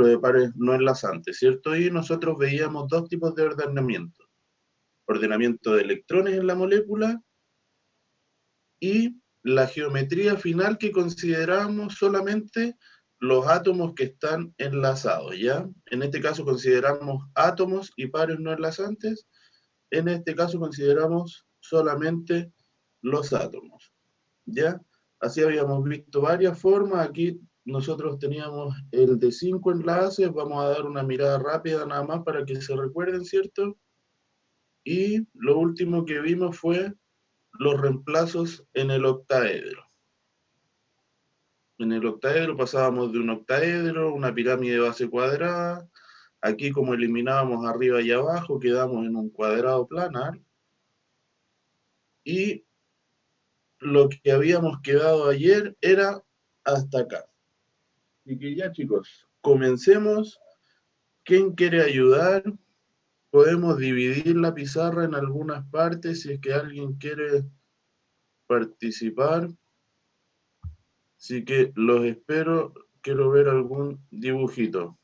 de pares no enlazantes, ¿cierto? Y nosotros veíamos dos tipos de ordenamiento. Ordenamiento de electrones en la molécula y la geometría final que consideramos solamente los átomos que están enlazados, ¿ya? En este caso consideramos átomos y pares no enlazantes, en este caso consideramos solamente los átomos, ¿ya? Así habíamos visto varias formas, aquí nosotros teníamos el de 5 enlaces, vamos a dar una mirada rápida nada más para que se recuerden, ¿cierto? Y lo último que vimos fue los reemplazos en el octaedro. En el octaedro pasábamos de un octaedro, una pirámide de base cuadrada. Aquí, como eliminábamos arriba y abajo, quedamos en un cuadrado planar. Y lo que habíamos quedado ayer era hasta acá. Así que ya, chicos, comencemos. ¿Quién quiere ayudar? Podemos dividir la pizarra en algunas partes si es que alguien quiere participar. Así que los espero. Quiero ver algún dibujito.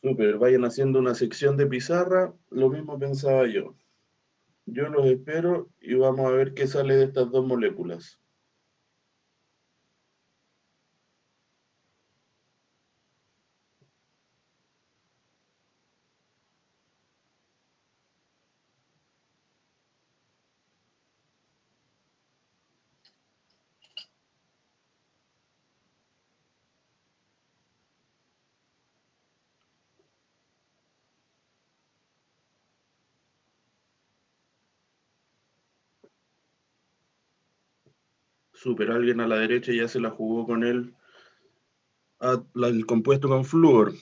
Súper, vayan haciendo una sección de pizarra, lo mismo pensaba yo. Yo los espero y vamos a ver qué sale de estas dos moléculas. Súper, alguien a la derecha ya se la jugó con el compuesto con flúor.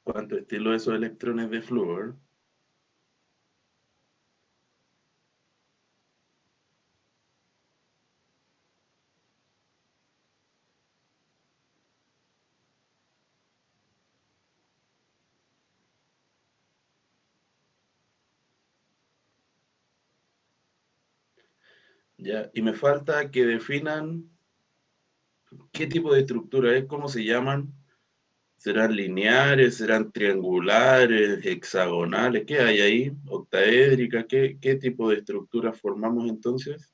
¿Cuánto estilo esos electrones de flúor? Ya, y me falta que definan qué tipo de estructura es, cómo se llaman. ¿Serán lineares, serán triangulares, hexagonales? ¿Qué hay ahí? ¿Octaédrica? ¿Qué tipo de estructura formamos entonces?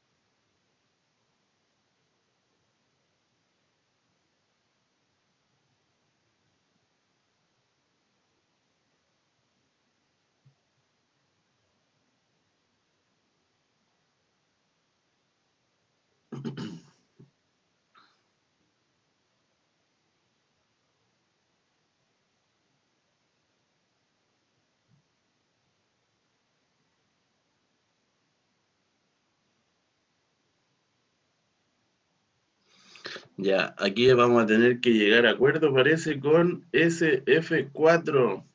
Ya, aquí vamos a tener que llegar a acuerdo, parece, con SF4.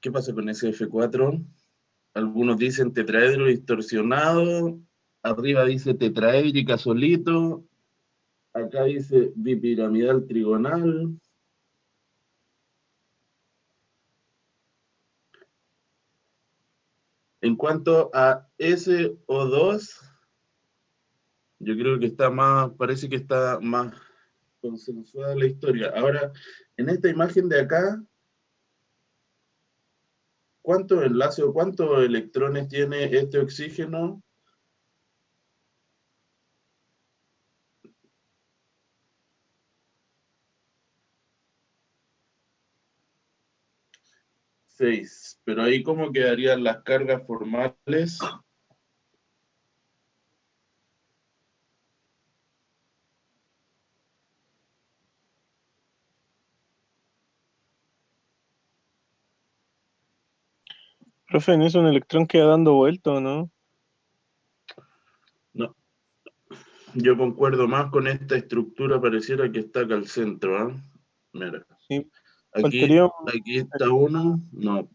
¿Qué pasa con SF4? Algunos dicen tetraedro distorsionado, arriba dice tetraédrica solito, acá dice bipiramidal trigonal. En cuanto a SO2, yo creo que está más, parece que está más consensuada la historia. Ahora, en esta imagen de acá, ¿cuántos enlaces o cuántos electrones tiene este oxígeno? 6. Pero ahí, ¿cómo quedarían las cargas formales? Profe, ¿en eso un electrón queda dando vuelta o no? No, Yo concuerdo más con esta estructura, pareciera que está acá al centro, ¿ah? Mira, Sí, aquí, faltaría aquí está uno, no,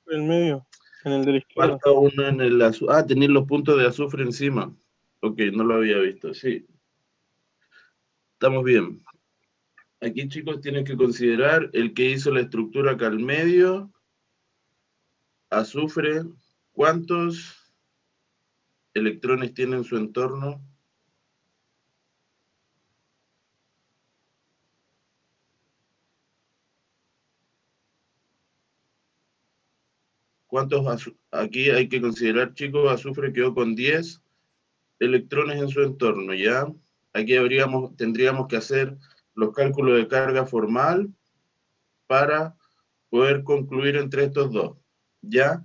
el medio, en el de la izquierda. falta uno en el azufre. Ah, tener los puntos de azufre encima. Ok, no lo había visto, sí. Estamos bien. Aquí, chicos, tienen que considerar el que hizo la estructura acá al medio, azufre, ¿cuántos electrones tiene en su entorno? Aquí hay que considerar, chicos, azufre quedó con 10 electrones en su entorno, ¿ya? Aquí tendríamos que hacer los cálculos de carga formal para poder concluir entre estos dos, ¿ya?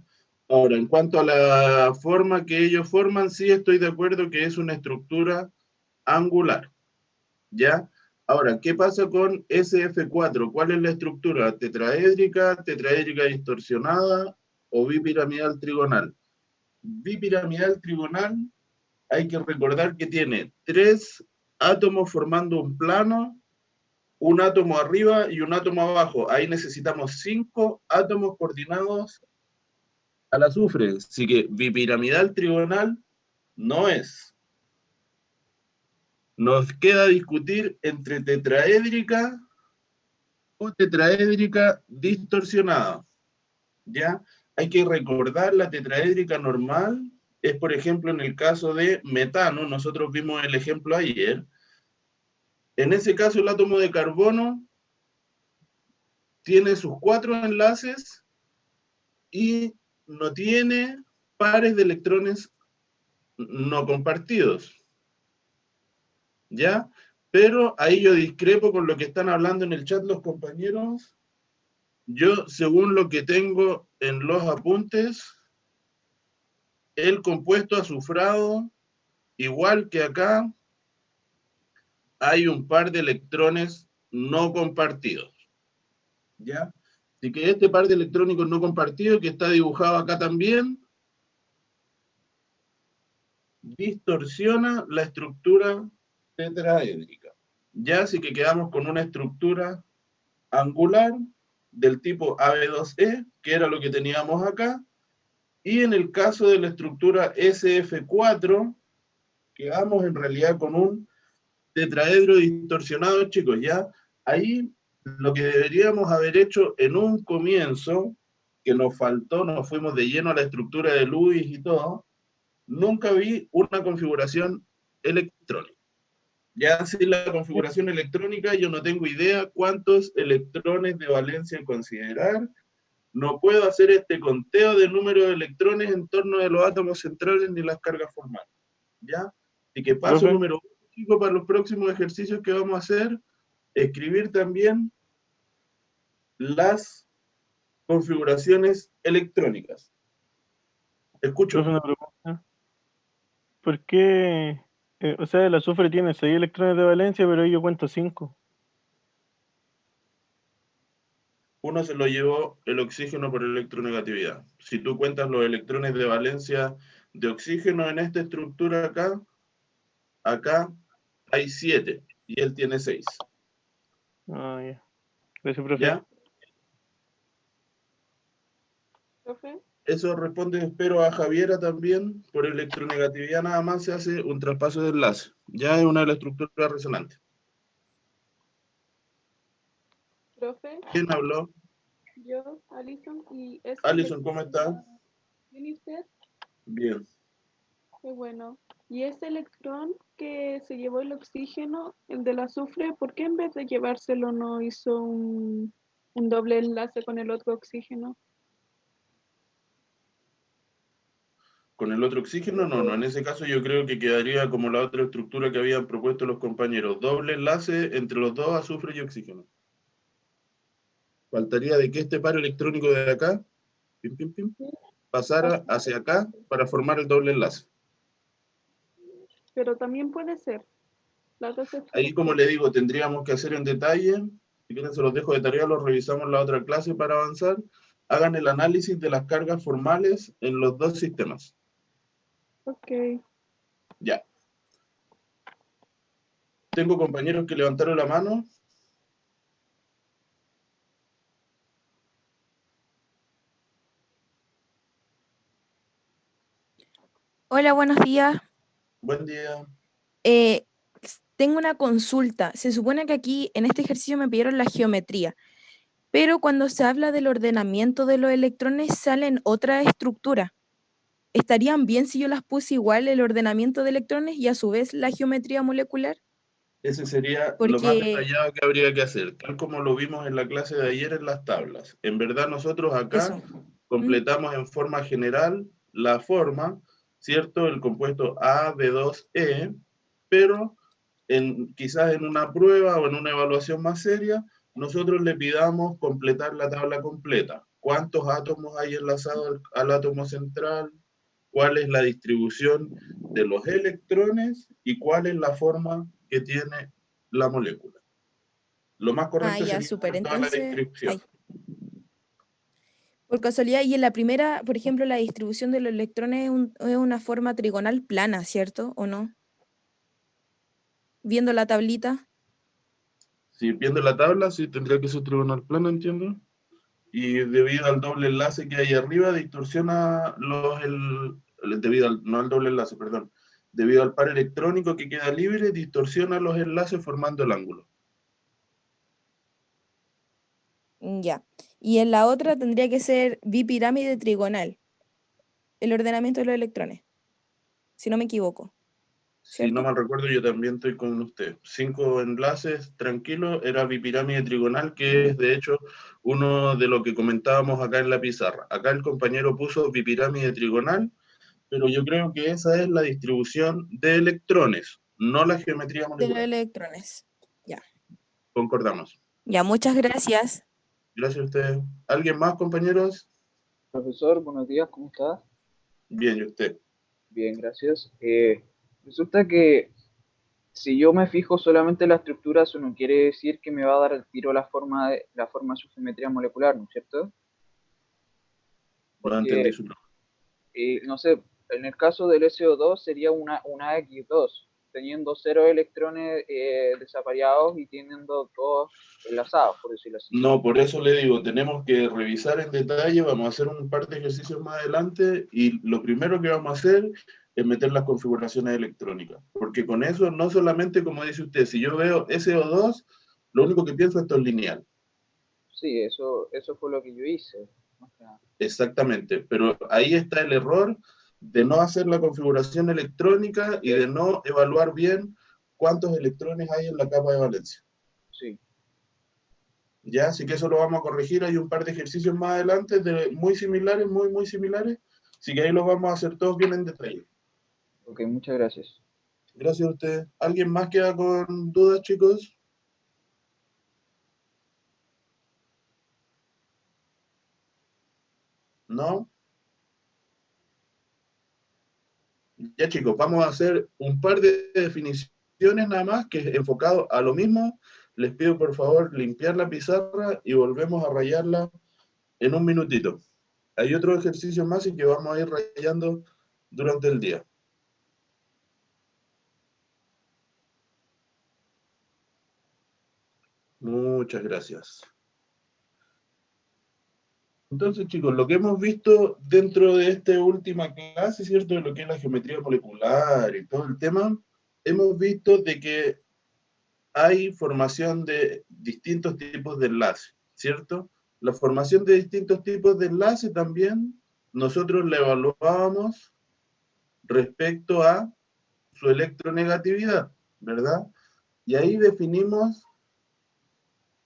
Ahora, en cuanto a la forma que ellos forman, sí estoy de acuerdo que es una estructura angular, ¿ya? Ahora, ¿qué pasa con SF4? ¿Cuál es la estructura? ¿Tetraédrica, tetraédrica distorsionada o bipiramidal trigonal? Bipiramidal trigonal, hay que recordar que tiene 3 átomos formando un plano, un átomo arriba y un átomo abajo. Ahí necesitamos 5 átomos coordinados al azufre. Así que bipiramidal trigonal no es. Nos queda discutir entre tetraédrica o tetraédrica distorsionada. ¿Ya? Hay que recordar la tetraédrica normal, es por ejemplo en el caso de metano, nosotros vimos el ejemplo ayer. En ese caso el átomo de carbono tiene sus 4 enlaces y no tiene pares de electrones no compartidos, ¿ya? Pero ahí yo discrepo con lo que están hablando en el chat los compañeros. Yo, según lo que tengo en los apuntes, el compuesto azufrado, igual que acá, hay un par de electrones no compartidos, ¿ya? Así que este par de electrónicos no compartidos, que está dibujado acá también, distorsiona la estructura tetraédrica. Ya, así que quedamos con una estructura angular del tipo AB2E, que era lo que teníamos acá, y en el caso de la estructura SF4, quedamos en realidad con un tetraedro distorsionado, chicos, ya. Ahí lo que deberíamos haber hecho en un comienzo, que nos faltó, nos fuimos de lleno a la estructura de Lewis y todo, nunca vi una configuración electrónica. Ya sin la configuración electrónica yo no tengo idea cuántos electrones de valencia considerar. No puedo hacer este conteo de número de electrones en torno de los átomos centrales ni las cargas formales. ¿Ya? Así que paso Profe, número 1, chicos, para los próximos ejercicios que vamos a hacer, escribir también las configuraciones electrónicas. Escucho. profe, una pregunta. ¿Por qué? O sea, el azufre tiene 6 electrones de valencia, pero yo cuento 5. Uno se lo llevó el oxígeno por electronegatividad. Si tú cuentas los electrones de valencia de oxígeno en esta estructura acá, acá hay 7 y él tiene 6. Ah, ya. Gracias, profe. ¿Ya? Profe, Eso responde, espero, a Javiera también. Por electronegatividad nada más se hace un traspaso de enlace. Ya es una de las estructuras resonantes. profe, ¿Quién habló? yo, Alison, y ese Alison, ¿cómo está? electrón, ¿tiene usted? Bien. Qué bueno. Y ese electrón que se llevó el oxígeno, el del azufre, ¿por qué en vez de llevárselo no hizo un doble enlace con el otro oxígeno? Con el otro oxígeno, no, no. En ese caso yo creo que quedaría como la otra estructura que habían propuesto los compañeros. Doble enlace entre los dos, azufre y oxígeno. Faltaría de que este par electrónico de acá, pim, pim, pim, Sí, pasara pasó, hacia acá para formar el doble enlace. pero también puede ser. Las dos Ahí, como estructuras. le digo, tendríamos que hacer en detalle. Si quieren, se los dejo de tarea, los revisamos en la otra clase para avanzar. Hagan el análisis de las cargas formales en los dos sistemas. Ok. Ya. Tengo compañeros que levantaron la mano. Hola, buenos días. Buen día. Eh, Tengo una consulta. Se supone que aquí en este ejercicio me pidieron la geometría, pero cuando se habla del ordenamiento de los electrones salen otra estructura. ¿Estarían bien si yo las puse igual el ordenamiento de electrones y a su vez la geometría molecular? Ese sería lo más Porque detallado que habría que hacer, tal como lo vimos en la clase de ayer en las tablas. En verdad nosotros acá eso. completamos en forma general la forma, ¿cierto? El compuesto AB2E, pero quizás en una prueba o en una evaluación más seria, nosotros le pidamos completar la tabla completa. ¿Cuántos átomos hay enlazados al átomo central? ¿Cuál es la distribución de los electrones? ¿Y cuál es la forma que tiene la molécula? Lo más Ah, correcto ya, sería súper. hacer toda la Entonces, descripción. ay, por casualidad, y en la primera, por ejemplo, la distribución de los electrones es una forma trigonal plana, ¿cierto? ¿O no? Viendo la tablita. Si viendo la tabla, sí tendría que ser trigonal plano, entiendo. Y debido al doble enlace que hay arriba, distorsiona debido al, no al doble enlace, perdón, debido al par electrónico que queda libre, distorsiona los enlaces formando el ángulo. Ya. Y en la otra tendría que ser bipirámide trigonal, el ordenamiento de los electrones, si no me equivoco, Si no ¿cierto? mal recuerdo, yo también estoy con usted. 5 enlaces, tranquilo, era bipirámide trigonal, que es de hecho uno de lo que comentábamos acá en la pizarra. Acá el compañero puso bipirámide trigonal, pero yo creo que esa es la distribución de electrones, no la geometría De los molecular. electrones. Ya. Concordamos. Ya, muchas gracias. Gracias a usted. ¿Alguien más, compañeros? Profesor, buenos días, ¿cómo está? Bien, ¿y usted? Bien, gracias. Resulta que si yo me fijo solamente en la estructura, eso no quiere decir que me va a dar al tiro la forma de su geometría molecular, ¿no es cierto? No entendí Porque, su pregunta. no sé, en el caso del SO2 sería una X2, teniendo 0 electrones desapareados y teniendo todos enlazados, por decirlo así. No, por eso le digo, tenemos que revisar en detalle, vamos a hacer un par de ejercicios más adelante y lo primero que vamos a hacer es meter las configuraciones electrónicas, porque con eso no solamente, como dice usted, si yo veo SO2, lo único que pienso esto es lineal, Sí, eso fue lo que yo hice, más que nada. exactamente, pero ahí está el error de no hacer la configuración electrónica y de no evaluar bien cuántos electrones hay en la capa de valencia. Sí, Ya, así que eso lo vamos a corregir. Hay un par de ejercicios más adelante muy similares, muy similares. Así que ahí los vamos a hacer todos bien en detalle. ok, muchas gracias. Gracias a usted. ¿Alguien más queda con dudas, chicos? ¿No? Ya, chicos, vamos a hacer un par de definiciones nada más, que es enfocado a lo mismo. Les pido por favor limpiar la pizarra y volvemos a rayarla en un minutito. Hay otro ejercicio más y que vamos a ir rayando durante el día. Muchas gracias. Entonces, chicos, lo que hemos visto dentro de esta última clase, ¿cierto? De lo que es la geometría molecular y todo el tema, hemos visto de que hay formación de distintos tipos de enlaces, ¿cierto? La formación de distintos tipos de enlaces también nosotros la evaluábamos respecto a su electronegatividad, ¿verdad? Y ahí definimos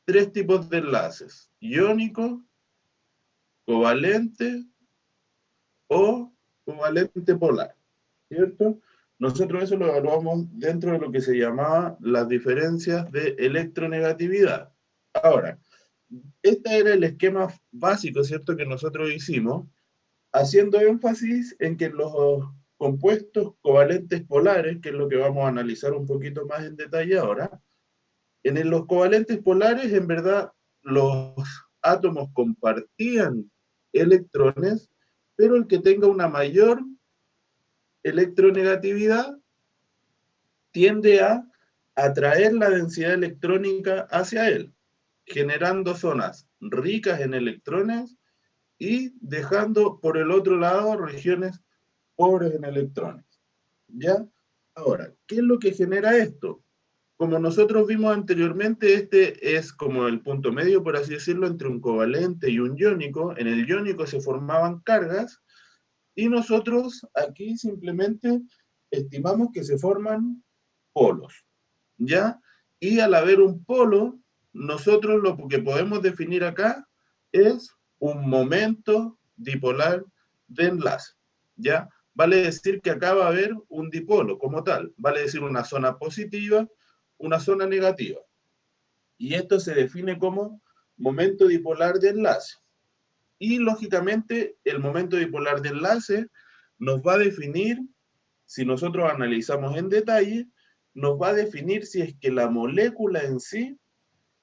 3 tipos de enlaces: iónico, covalente o covalente polar, ¿cierto? Nosotros eso lo evaluamos dentro de lo que se llamaba las diferencias de electronegatividad. Ahora, este era el esquema básico, ¿cierto?, que nosotros hicimos, haciendo énfasis en que los compuestos covalentes polares, que es lo que vamos a analizar un poquito más en detalle ahora, los covalentes polares, en verdad, los átomos compartían electrones, pero el que tenga una mayor electronegatividad tiende a atraer la densidad electrónica hacia él, generando zonas ricas en electrones y dejando por el otro lado regiones pobres en electrones. ¿Ya? Ahora, ¿qué es lo que genera esto? Como nosotros vimos anteriormente, este es como el punto medio, por así decirlo, entre un covalente y un iónico. En el iónico se formaban cargas y nosotros aquí simplemente estimamos que se forman polos, ¿ya? Y al haber un polo, nosotros lo que podemos definir acá es un momento dipolar de enlace, ¿ya? Vale decir que acá va a haber un dipolo como tal, vale decir una zona positiva, una zona negativa. Y esto se define como momento dipolar de enlace. Y lógicamente el momento dipolar de enlace nos va a definir, si nosotros analizamos en detalle, nos va a definir si es que la molécula en sí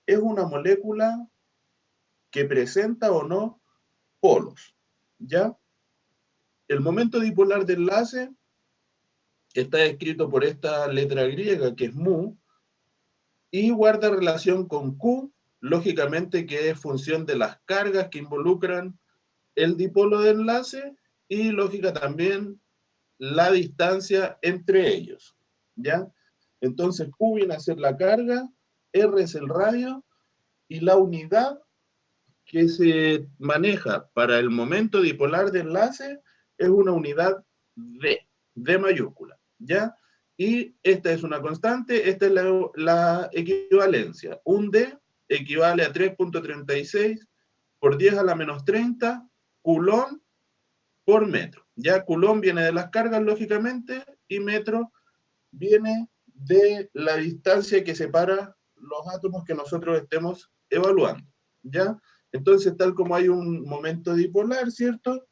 es una molécula que presenta o no polos, ¿ya? El momento dipolar de enlace está escrito por esta letra griega que es mu y guarda relación con Q, lógicamente que es función de las cargas que involucran el dipolo de enlace y lógica también la distancia entre ellos, ¿ya? Entonces Q viene a ser la carga, R es el radio y la unidad que se maneja para el momento dipolar de enlace es una unidad D mayúscula, ¿ya? Y esta es una constante, esta es la equivalencia. Un D equivale a 3.36 por 10 a la menos 30 coulomb por metro. Ya coulomb viene de las cargas, lógicamente, y metro viene de la distancia que separa los átomos que nosotros estemos evaluando, ¿ya? Entonces, tal como hay un momento dipolar, ¿cierto?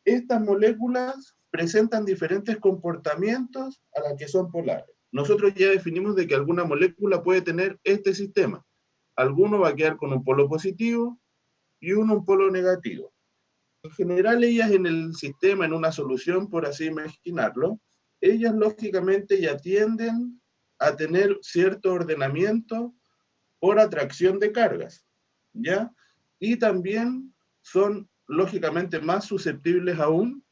Estas moléculas presentan diferentes comportamientos a las que son polares. Nosotros ya definimos de que alguna molécula puede tener este sistema. Alguno va a quedar con un polo positivo y uno un polo negativo. En general, ellas en el sistema, en una solución, por así imaginarlo, ellas lógicamente ya tienden a tener cierto ordenamiento por atracción de cargas, ¿ya? Y también son lógicamente más susceptibles aún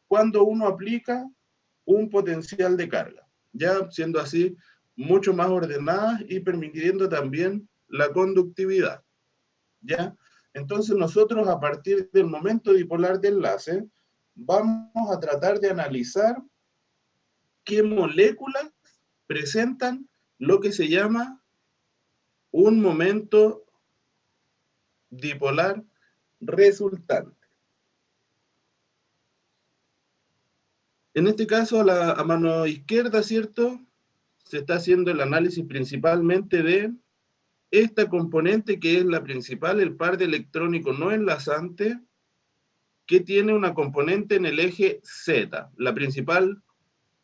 cuando uno aplica un potencial de carga, ya siendo así mucho más ordenadas y permitiendo también la conductividad, ¿ya? Entonces nosotros a partir del momento dipolar de enlace vamos a tratar de analizar qué moléculas presentan lo que se llama un momento dipolar resultante. En este caso, a mano izquierda, ¿cierto? Se está haciendo el análisis principalmente de esta componente que es la principal, el par de electrónico no enlazante, que tiene una componente en el eje Z. La principal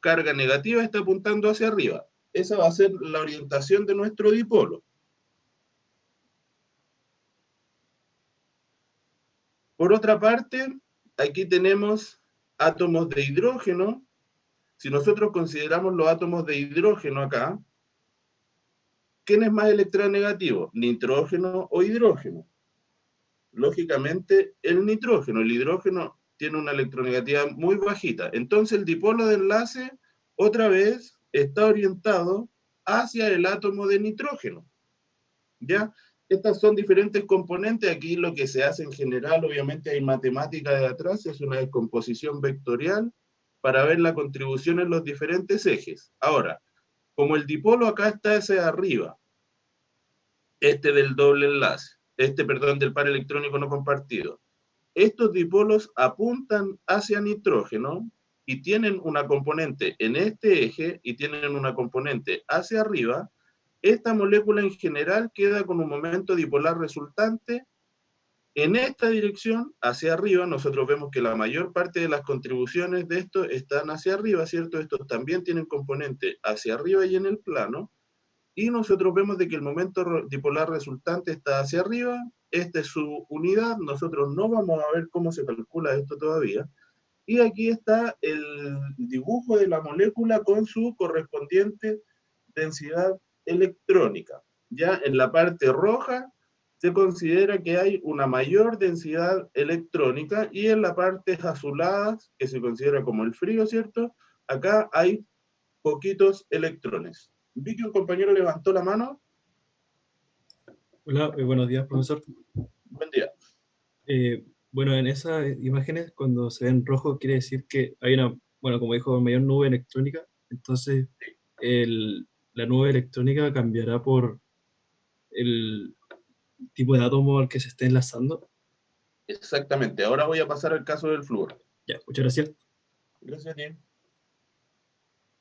carga negativa está apuntando hacia arriba. Esa va a ser la orientación de nuestro dipolo. Por otra parte, aquí tenemos átomos de hidrógeno. Si nosotros consideramos los átomos de hidrógeno acá, ¿quién es más electronegativo? ¿Nitrógeno o hidrógeno? Lógicamente, el nitrógeno. El hidrógeno tiene una electronegatividad muy bajita. Entonces, el dipolo de enlace, otra vez, está orientado hacia el átomo de nitrógeno. ¿Ya? Estas son diferentes componentes. Aquí lo que se hace en general, obviamente hay matemática de atrás, es una descomposición vectorial para ver la contribución en los diferentes ejes. Ahora, como el dipolo acá está hacia arriba, este del doble enlace, perdón, del par electrónico no compartido, estos dipolos apuntan hacia nitrógeno y tienen una componente en este eje y tienen una componente hacia arriba. Esta molécula en general queda con un momento dipolar resultante en esta dirección, hacia arriba. Nosotros vemos que la mayor parte de las contribuciones de esto están hacia arriba, ¿cierto? Estos también tienen componente hacia arriba y en el plano, y nosotros vemos de que el momento dipolar resultante está hacia arriba. Esta es su unidad, nosotros no vamos a ver cómo se calcula esto todavía, y aquí está el dibujo de la molécula con su correspondiente densidad electrónica. Ya en la parte roja se considera que hay una mayor densidad electrónica y en la parte azuladas, que se considera como el frío, ¿cierto? Acá hay poquitos electrones. Vi que un compañero levantó la mano. Hola, buenos días, profesor. Buen día. Bueno, en esas imágenes, cuando se ven rojo, quiere decir que hay una, bueno, como dijo, mayor nube electrónica. Entonces, la nube electrónica cambiará por el tipo de átomo al que se esté enlazando. Exactamente. Ahora voy a pasar al caso del flúor. Ya, muchas gracias. Gracias a ti.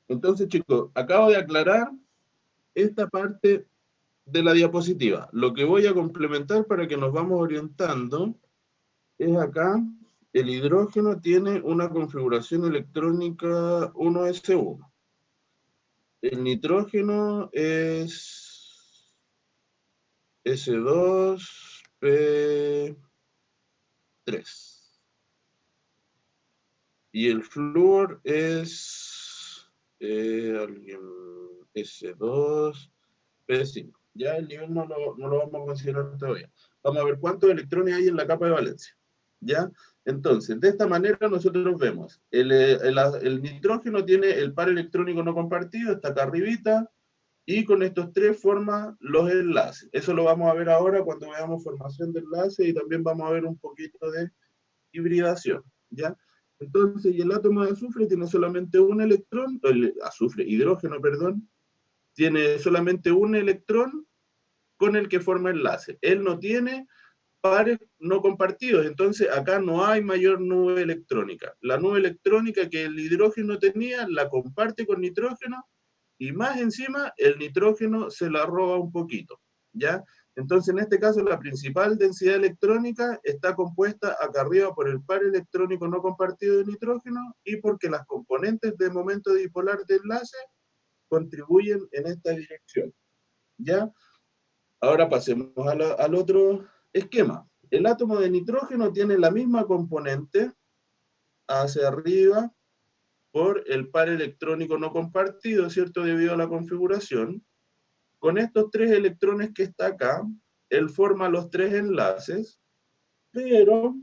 Entonces, chicos, acabo de aclarar esta parte de la diapositiva. Lo que voy a complementar para que nos vamos orientando es acá, el hidrógeno tiene una configuración electrónica 1s1. El nitrógeno es S2P3. Y el flúor es S2P5. Ya el nivel no lo vamos a considerar todavía. Vamos a ver cuántos electrones hay en la capa de valencia. ¿Ya? Entonces, de esta manera nosotros vemos, el nitrógeno tiene el par electrónico no compartido, está acá arribita, y con estos tres forma los enlaces. Eso lo vamos a ver ahora cuando veamos formación de enlaces y también vamos a ver un poquito de hibridación, ¿ya? Entonces, y el átomo de azufre tiene solamente un electrón, hidrógeno, perdón, tiene solamente un electrón con el que forma enlace. Él no tiene pares no compartidos, entonces acá no hay mayor nube electrónica. La nube electrónica que el hidrógeno tenía la comparte con nitrógeno y más encima el nitrógeno se la roba un poquito, ¿ya? Entonces en este caso la principal densidad electrónica está compuesta acá arriba por el par electrónico no compartido de nitrógeno y porque las componentes de momento dipolar de enlace contribuyen en esta dirección, ¿ya? Ahora pasemos al otro esquema. El átomo de nitrógeno tiene la misma componente hacia arriba por el par electrónico no compartido, ¿cierto? Debido a la configuración. Con estos tres electrones que está acá, él forma los tres enlaces, pero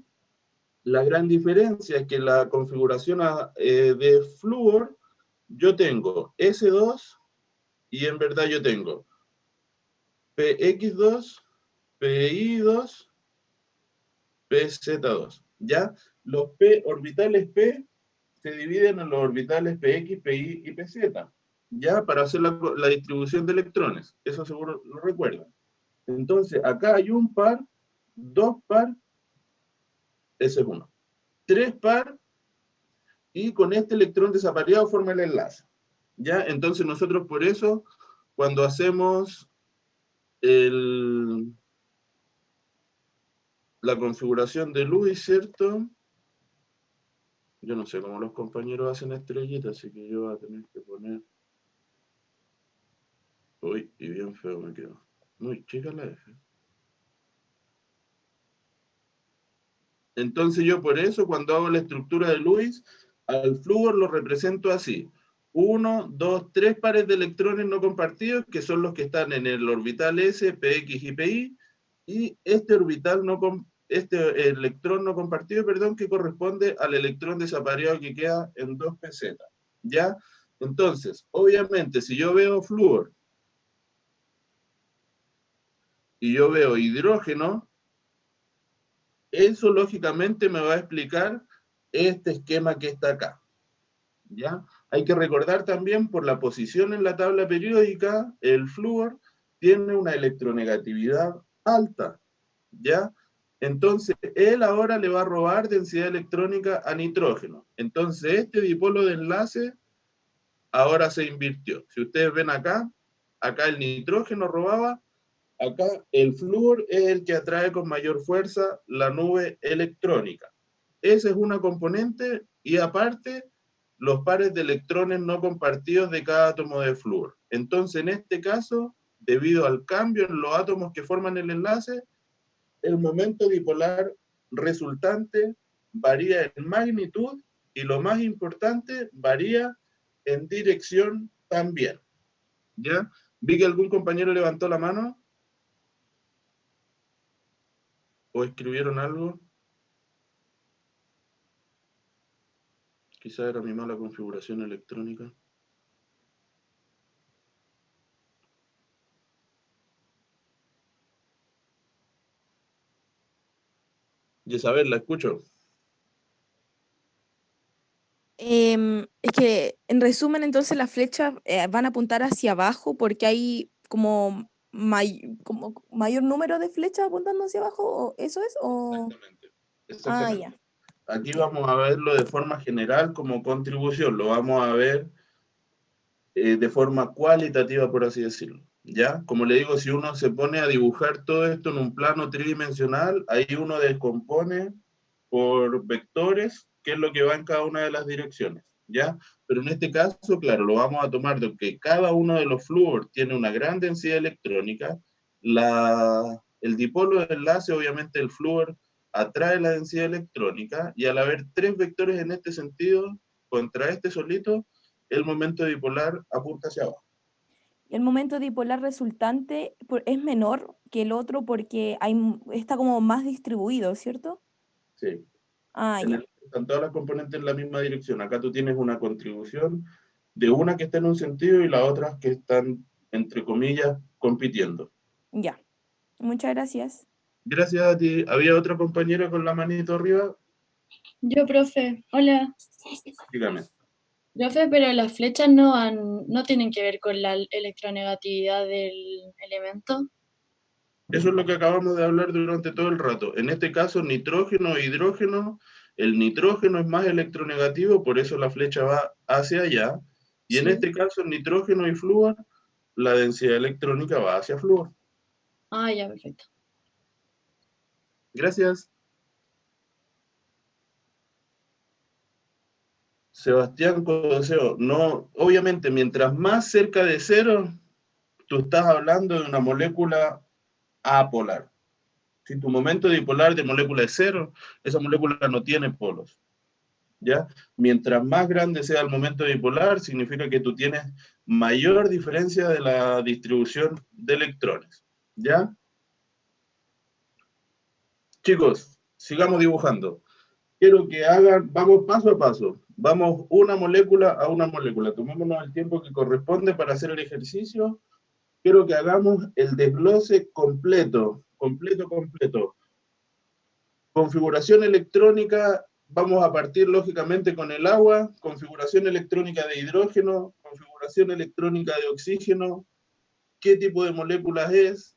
la gran diferencia es que la configuración de flúor, yo tengo S2 y en verdad yo tengo PX2, PI2, PZ2, ¿ya? Los orbitales P se dividen en los orbitales PX, PI y PZ, ¿ya? Para hacer la distribución de electrones, eso seguro lo recuerdan. Entonces, acá hay un par, dos par, ese es uno, tres par, y con este electrón desapareado forma el enlace, ¿ya? Entonces nosotros por eso, cuando hacemos la configuración de Lewis, ¿cierto? Yo no sé cómo los compañeros hacen estrellitas, así que yo voy a tener que poner... Uy, y bien feo me quedó. Muy chica la F. Entonces yo por eso, cuando hago la estructura de Lewis, al flúor lo represento así. 1, 2, 3 pares de electrones no compartidos, que son los que están en el orbital S, PX y PI, y este electrón no compartido, perdón, que corresponde al electrón desapareado que queda en 2pz. ¿Ya? Entonces, obviamente, si yo veo flúor y yo veo hidrógeno, eso lógicamente me va a explicar este esquema que está acá, ¿ya? Hay que recordar también por la posición en la tabla periódica, el flúor tiene una electronegatividad alta, ¿ya? Entonces, él ahora le va a robar densidad electrónica a nitrógeno. Entonces, este dipolo de enlace ahora se invirtió. Si ustedes ven acá el nitrógeno robaba, acá el flúor es el que atrae con mayor fuerza la nube electrónica. Esa es una componente y aparte los pares de electrones no compartidos de cada átomo de flúor. Entonces en este caso, debido al cambio en los átomos que forman el enlace, el momento dipolar resultante varía en magnitud y lo más importante, varía en dirección también. ¿Ya? Vi que algún compañero levantó la mano. ¿O escribieron algo? Quizá era mi mala configuración electrónica. Isabel, la escucho. Es que, en resumen, entonces las flechas van a apuntar hacia abajo porque hay como, como mayor número de flechas apuntando hacia abajo, ¿o eso es? O... Exactamente. Ah, Exactamente. ya. Aquí Ya. vamos a verlo de forma general como contribución, lo vamos a ver de forma cualitativa, por así decirlo. ¿Ya? Como le digo, si uno se pone a dibujar todo esto en un plano tridimensional, ahí uno descompone por vectores qué es lo que va en cada una de las direcciones. ¿Ya? Pero en este caso, claro, lo vamos a tomar de que cada uno de los flúor tiene una gran densidad electrónica, el dipolo de enlace, obviamente el flúor, atrae la densidad electrónica, y al haber tres vectores en este sentido, contra este solito, el momento dipolar apunta hacia abajo. Y el momento dipolar resultante es menor que el otro porque está como más distribuido, ¿cierto? Sí. Ah, ya. Están todas las componentes en la misma dirección. Acá tú tienes una contribución de una que está en un sentido y las otras que están, entre comillas, compitiendo. Ya. Muchas gracias. Gracias a ti. ¿Había otra compañera con la manito arriba? Yo, profe, hola. Dígame. Profe, pero las flechas no tienen que ver con la electronegatividad del elemento. Eso es lo que acabamos de hablar durante todo el rato. En este caso, nitrógeno e hidrógeno, el nitrógeno es más electronegativo, por eso la flecha va hacia allá. Y en Sí. este caso, nitrógeno y flúor, la densidad electrónica va hacia flúor. Ah, ya, perfecto. Gracias. Sebastián Codoseo, no, obviamente, mientras más cerca de cero, tú estás hablando de una molécula apolar. Si tu momento dipolar de molécula es cero, esa molécula no tiene polos. ¿Ya? Mientras más grande sea el momento dipolar, significa que tú tienes mayor diferencia de la distribución de electrones. ¿Ya? Chicos, sigamos dibujando. Quiero que hagan, vamos paso a paso, vamos una molécula a una molécula, tomémonos el tiempo que corresponde para hacer el ejercicio. Quiero que hagamos el desglose completo. Configuración electrónica, vamos a partir lógicamente con el agua, configuración electrónica de hidrógeno, configuración electrónica de oxígeno, qué tipo de moléculas es,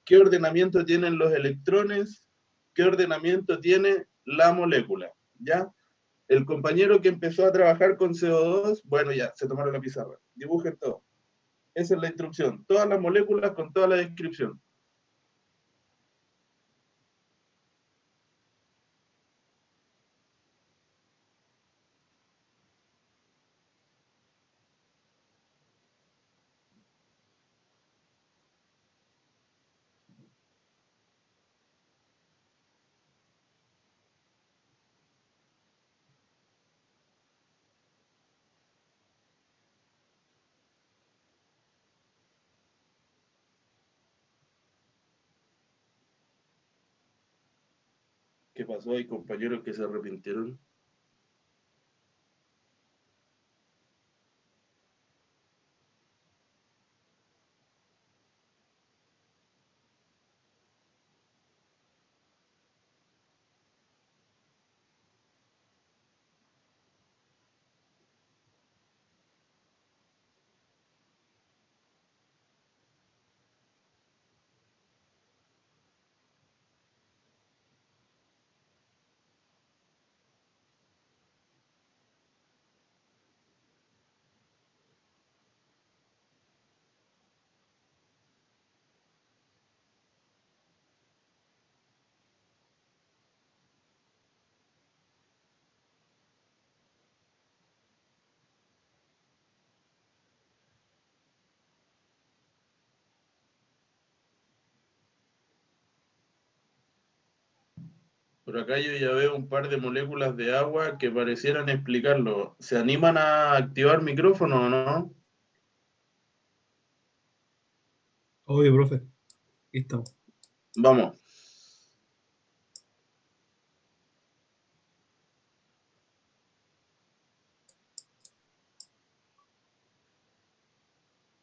qué ordenamiento tienen los electrones, qué ordenamiento tiene la molécula, ¿ya? El compañero que empezó a trabajar con CO2, bueno, ya, se tomaron la pizarra. Dibujen todo. Esa es la instrucción. Todas las moléculas con toda la descripción. ¿Qué pasó? Hay compañeros que se arrepintieron. Por acá yo ya veo un par de moléculas de agua que parecieran explicarlo. ¿Se animan a activar micrófono o no? Obvio, profe. Ahí estamos. Vamos.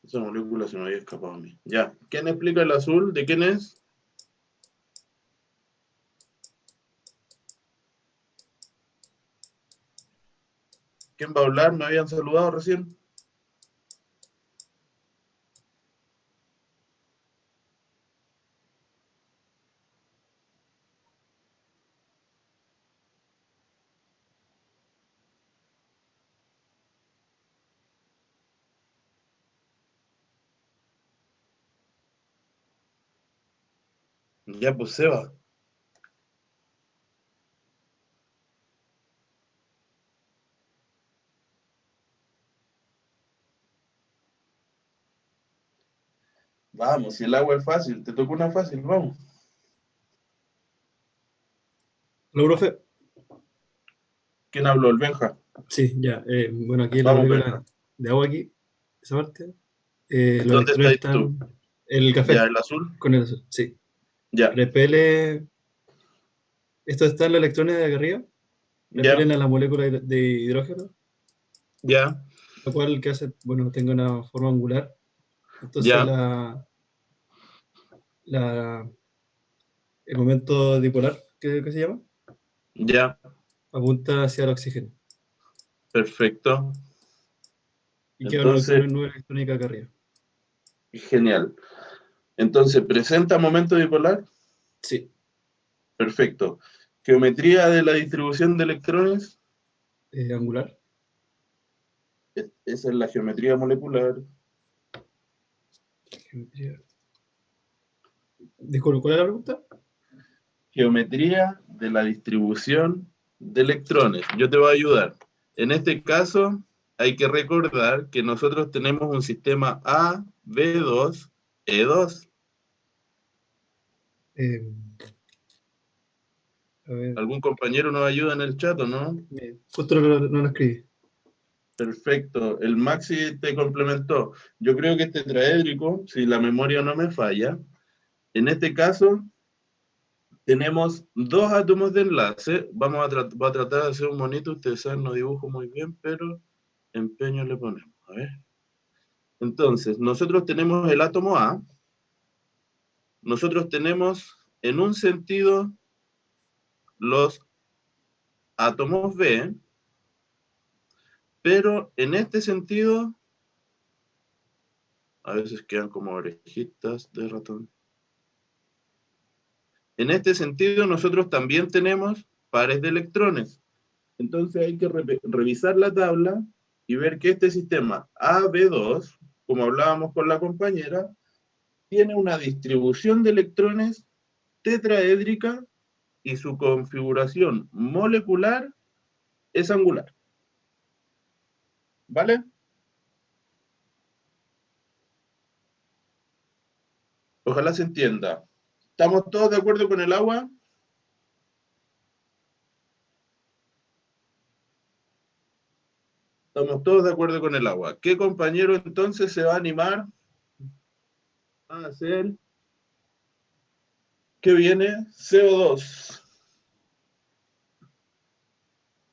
Esa molécula se me había escapado a mí. Ya. ¿Quién explica el azul? ¿De quién es? ¿Quién va a hablar? ¿Me habían saludado recién? Ya, pues Seba. Vamos, si el agua es fácil, te tocó una fácil, vamos. ¿Hola, profe? ¿Quién habló? El Benja. Sí, ya. Bueno, aquí en la Vamos, molécula Benja. de agua aquí, esa parte. Los ¿Dónde electrones estás tú? están... El café. Ya, el azul. Con el azul, sí. Ya, Repele... Esto está en los electrones de acá arriba. ya, Repelen a la molécula de hidrógeno, ya, lo cual que hace, bueno, tenga una forma angular. Entonces ya, el momento dipolar, que se llama, ya. apunta hacia el oxígeno. Perfecto. Y queda Entonces, una nube electrónica acá arriba. genial. Entonces, ¿presenta momento dipolar? Sí. Perfecto. Geometría de la distribución de electrones. Angular. Esa es la geometría molecular. Geometría. Disculpe, ¿cuál es la pregunta? Geometría de la distribución de electrones. Yo te voy a ayudar. En este caso, hay que recordar que nosotros tenemos un sistema A, B2, E2. A ver, ¿Algún compañero nos ayuda en el chat o no? justo no lo escribí. Perfecto. El Maxi te complementó. Yo creo que este tetraédrico, si la memoria no me falla, en este caso tenemos dos átomos de enlace. Voy a tratar de hacer un monito. Ustedes saben, no dibujo muy bien, pero empeño le ponemos. A ver. Entonces, nosotros tenemos el átomo A. Nosotros tenemos, en un sentido, los átomos B, pero en este sentido, a veces quedan como orejitas de ratón. En este sentido, nosotros también tenemos pares de electrones. Entonces hay que revisar la tabla y ver que este sistema AB2, como hablábamos con la compañera, tiene una distribución de electrones tetraédrica y su configuración molecular es angular. ¿Vale? Ojalá se entienda. ¿Estamos todos de acuerdo con el agua? Estamos todos de acuerdo con el agua. ¿Qué compañero entonces se va a animar a hacer? ¿Qué viene? CO2.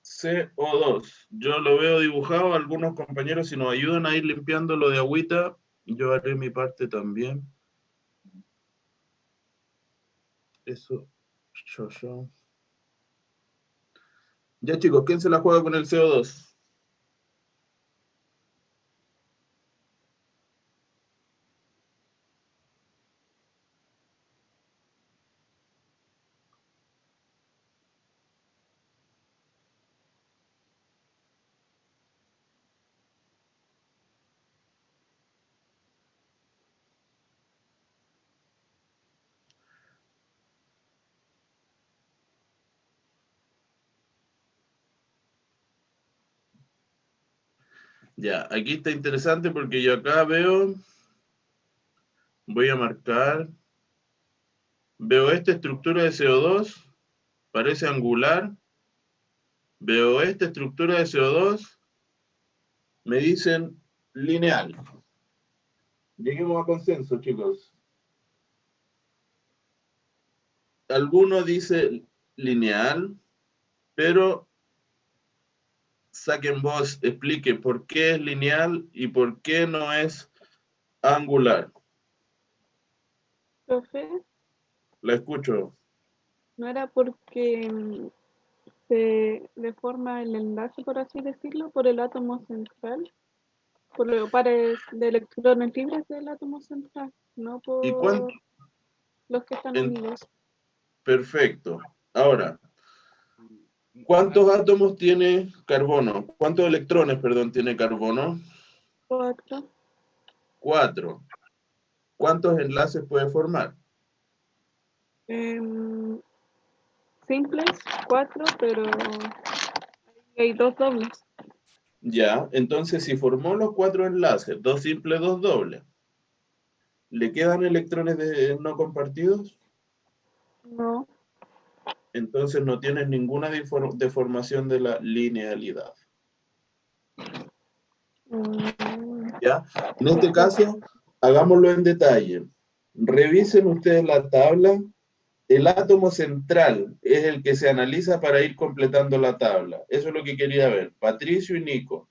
CO2. Yo lo veo dibujado. Algunos compañeros, si nos ayudan a ir limpiando lo de agüita, yo haré mi parte también. Eso. Yo. Ya, chicos, ¿quién se la juega con el CO2? Ya, aquí está interesante porque yo acá veo, voy a marcar, veo esta estructura de CO2, parece angular, veo esta estructura de CO2, me dicen lineal. Lleguemos a consenso, chicos. alguno dice lineal, pero saquen voz, explique por qué es lineal y por qué no es angular. Profe, La escucho. ¿no era porque se deforma el enlace, por así decirlo, por el átomo central? Por los pares de electrones libres del átomo central, no ¿Y cuánto? por los que están unidos. Perfecto. Ahora, ¿cuántos átomos tiene carbono? ¿Cuántos electrones, perdón, tiene carbono? 4. 4. ¿Cuántos enlaces puede formar? Simples, 4, pero hay 2 dobles. Ya, entonces si formó los 4 enlaces, 2 simples, 2 dobles, ¿le quedan electrones no compartidos? No. Entonces no tienes ninguna deformación de la linealidad. ¿Ya? En este caso, hagámoslo en detalle. Revisen ustedes la tabla. El átomo central es el que se analiza para ir completando la tabla. Eso es lo que quería ver. Patricio y Nico.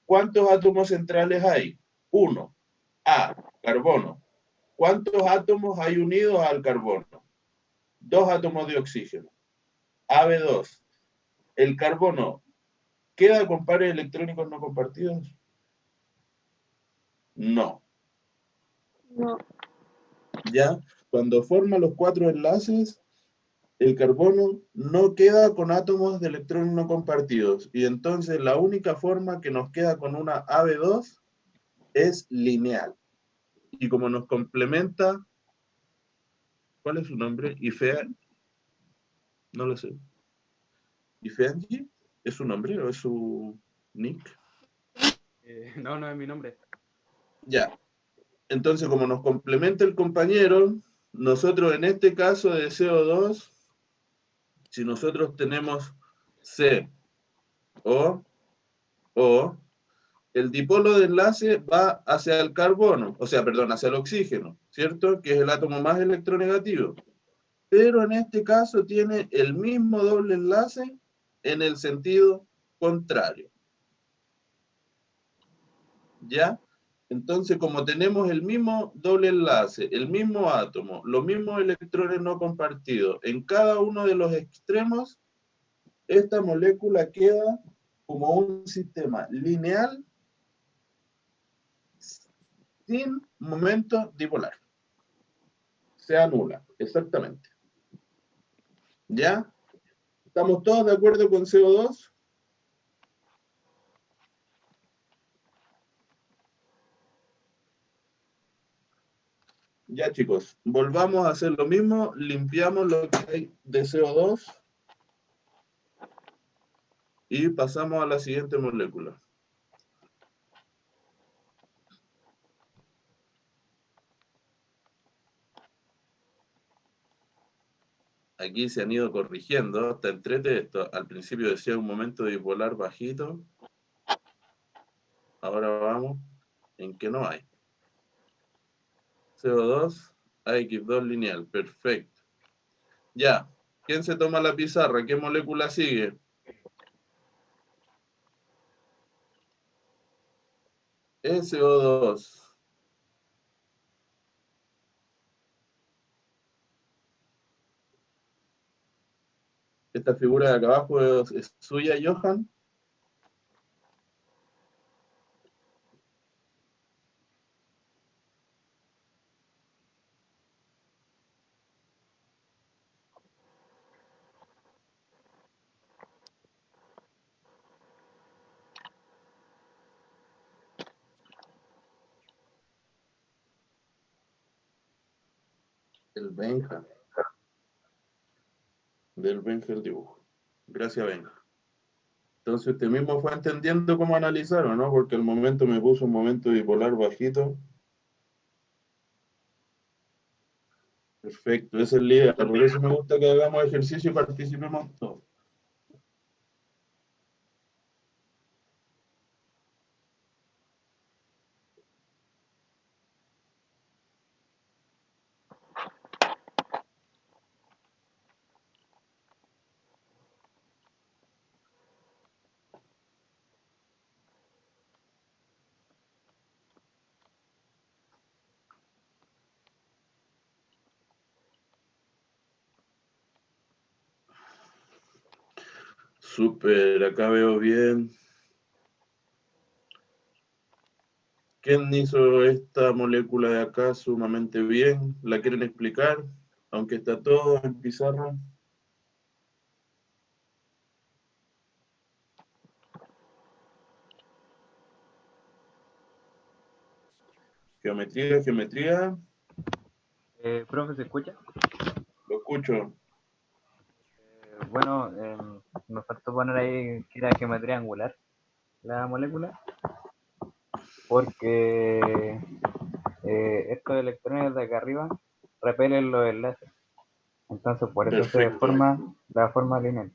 ¿Cuántos átomos centrales hay? 1. A, carbono. ¿Cuántos átomos hay unidos al carbono? 2 átomos de oxígeno. AB2. ¿El carbono queda con pares electrónicos no compartidos? No. No. ¿Ya? Cuando forma los 4 enlaces, el carbono no queda con átomos de electrones no compartidos. Y entonces la única forma que nos queda con una AB2 es lineal. Y como nos complementa, ¿cuál es su nombre? Ifea, no lo sé. ¿Ifeanji? ¿Es su nombre o es su nick? No, no es mi nombre. Ya. Entonces, como nos complementa el compañero, nosotros en este caso de CO2, si nosotros tenemos C o el dipolo de enlace va hacia el carbono, o sea, perdón, hacia el oxígeno, ¿cierto? Que es el átomo más electronegativo. Pero en este caso tiene el mismo doble enlace en el sentido contrario. ¿Ya? Entonces, como tenemos el mismo doble enlace, el mismo átomo, los mismos electrones no compartidos en cada uno de los extremos, esta molécula queda como un sistema lineal sin momento dipolar. Se anula, exactamente. ¿Ya? ¿Estamos todos de acuerdo con CO2? Ya, chicos, volvamos a hacer lo mismo, limpiamos lo que hay de CO2 y pasamos a la siguiente molécula. Aquí se han ido corrigiendo, hasta entrete esto. Al principio decía un momento dipolar bajito. Ahora vamos en que no hay. CO2, AX2 lineal, perfecto. Ya, ¿quién se toma la pizarra? ¿Qué molécula sigue? SO2. Esta figura de acá abajo es suya, Johan. El Benja. Del Benja el dibujo. Gracias, Benja. Entonces usted mismo fue entendiendo cómo analizarlo, ¿no? Porque el momento me puso un momento bipolar bajito. Perfecto, esa es la idea. Por eso me gusta que hagamos ejercicio y participemos todos. Súper, acá veo bien. ¿Quién hizo esta molécula de acá sumamente bien? ¿La quieren explicar? Aunque está todo en pizarra. Geometría, geometría. Profe, ¿se escucha? Lo escucho. Bueno, nos faltó poner ahí que era geometría angular la molécula, porque estos electrones de acá arriba repelen los enlaces. Entonces, por eso se Perfecto. forma la forma lineal.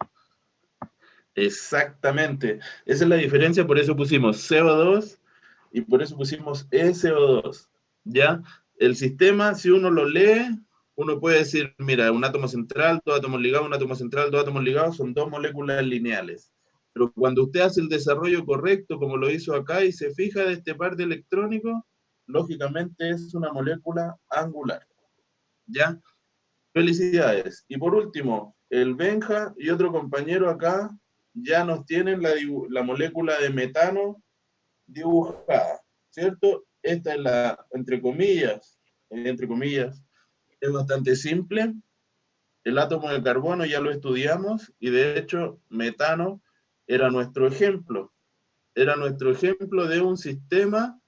Exactamente. Esa es la diferencia, por eso pusimos CO2 y por eso pusimos SO2. ¿Ya? El sistema, si uno lo lee, uno puede decir, mira, un átomo central, dos átomos ligados, un átomo central, dos átomos ligados, son dos moléculas lineales. Pero cuando usted hace el desarrollo correcto, como lo hizo acá, y se fija de este par de electrónicos, lógicamente es una molécula angular. ¿Ya? Felicidades. Y por último, el Benja y otro compañero acá ya nos tienen la molécula de metano dibujada, ¿cierto? Esta es la, entre comillas, es bastante simple. El átomo de carbono ya lo estudiamos y de hecho metano era nuestro ejemplo. Era nuestro ejemplo de un sistema.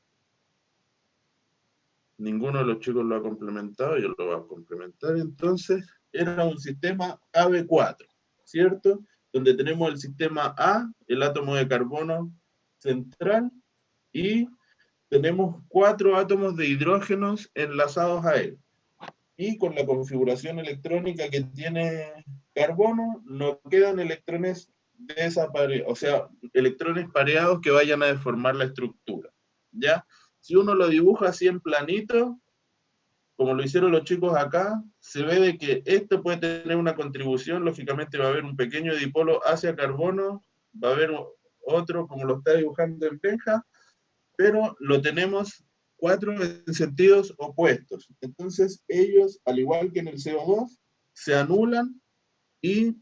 Ninguno de los chicos lo ha complementado, yo lo voy a complementar. Entonces, era un sistema AB4, ¿cierto? Donde tenemos el sistema A, el átomo de carbono central, y tenemos 4 átomos de hidrógenos enlazados a él. Y con la configuración electrónica que tiene carbono, no quedan electrones desapareados, o sea, electrones pareados que vayan a deformar la estructura, ¿ya? Si uno lo dibuja así en planito, como lo hicieron los chicos acá, se ve de que esto puede tener una contribución, lógicamente va a haber un pequeño dipolo hacia carbono, va a haber otro como lo está dibujando en Benja, pero lo tenemos 4 en sentidos opuestos. Entonces ellos, al igual que en el CO2, se anulan y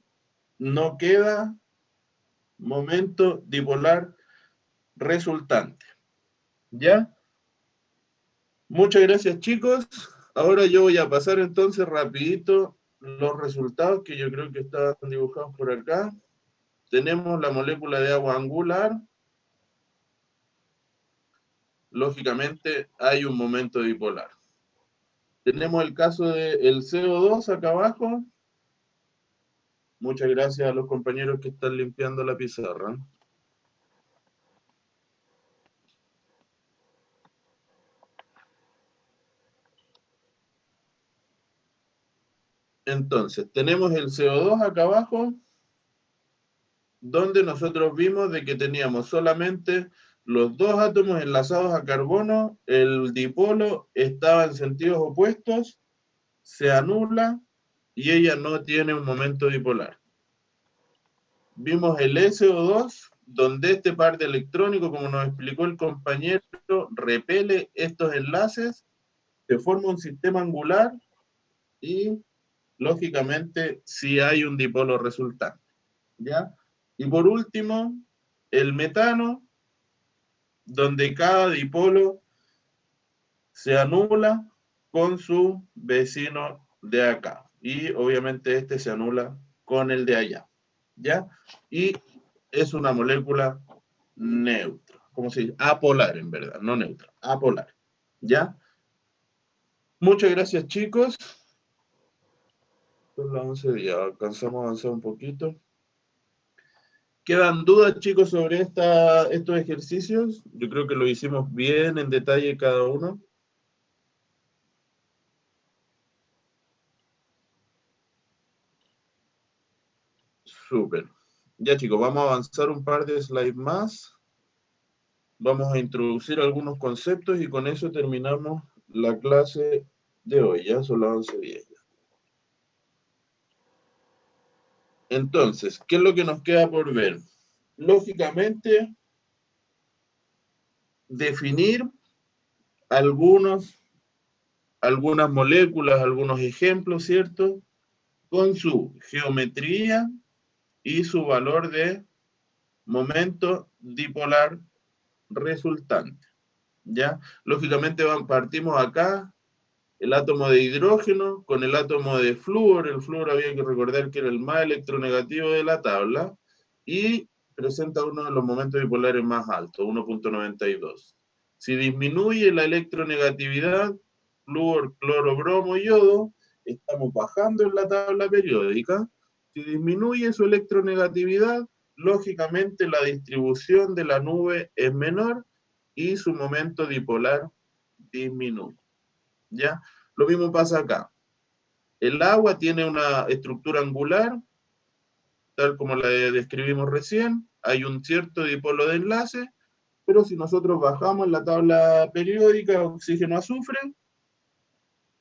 no queda momento dipolar resultante. ¿Ya? Muchas gracias, chicos. Ahora yo voy a pasar entonces rapidito los resultados que yo creo que están dibujados por acá. Tenemos la molécula de agua angular. Lógicamente hay un momento dipolar. Tenemos el caso del CO2 acá abajo. Muchas gracias a los compañeros que están limpiando la pizarra. Entonces, tenemos el CO2 acá abajo, donde nosotros vimos de que teníamos solamente los dos átomos enlazados a carbono, el dipolo estaba en sentidos opuestos, se anula y ella no tiene un momento dipolar. Vimos el SO2, donde este par de electrónicos, como nos explicó el compañero, repele estos enlaces, se forma un sistema angular y, lógicamente, sí hay un dipolo resultante. ¿Ya? Y por último, el metano, donde cada dipolo se anula con su vecino de acá. Y obviamente este se anula con el de allá. ¿Ya? Y es una molécula neutra. ¿Cómo se dice? Apolar, en verdad, no neutra, apolar. ¿Ya? Muchas gracias, chicos. Son las 11 días, alcanzamos a avanzar un poquito. ¿Quedan dudas, chicos, sobre estos ejercicios? Yo creo que lo hicimos bien en detalle cada uno. Súper. Ya, chicos, vamos a avanzar un par de slides más. Vamos a introducir algunos conceptos y con eso terminamos la clase de hoy. Ya son las 11:10. Entonces, ¿qué es lo que nos queda por ver? Lógicamente, definir algunas moléculas, algunos ejemplos, ¿cierto? Con su geometría y su valor de momento dipolar resultante. ¿Ya? Lógicamente partimos acá, el átomo de hidrógeno con el átomo de flúor. El flúor había que recordar que era el más electronegativo de la tabla, y presenta uno de los momentos dipolares más altos, 1.92. Si disminuye la electronegatividad, flúor, cloro, bromo y yodo, estamos bajando en la tabla periódica. Si disminuye su electronegatividad, lógicamente la distribución de la nube es menor y su momento dipolar disminuye. ¿Ya? Lo mismo pasa acá. El agua tiene una estructura angular, tal como la describimos recién. Hay un cierto dipolo de enlace, pero si nosotros bajamos la tabla periódica oxígeno-azufre,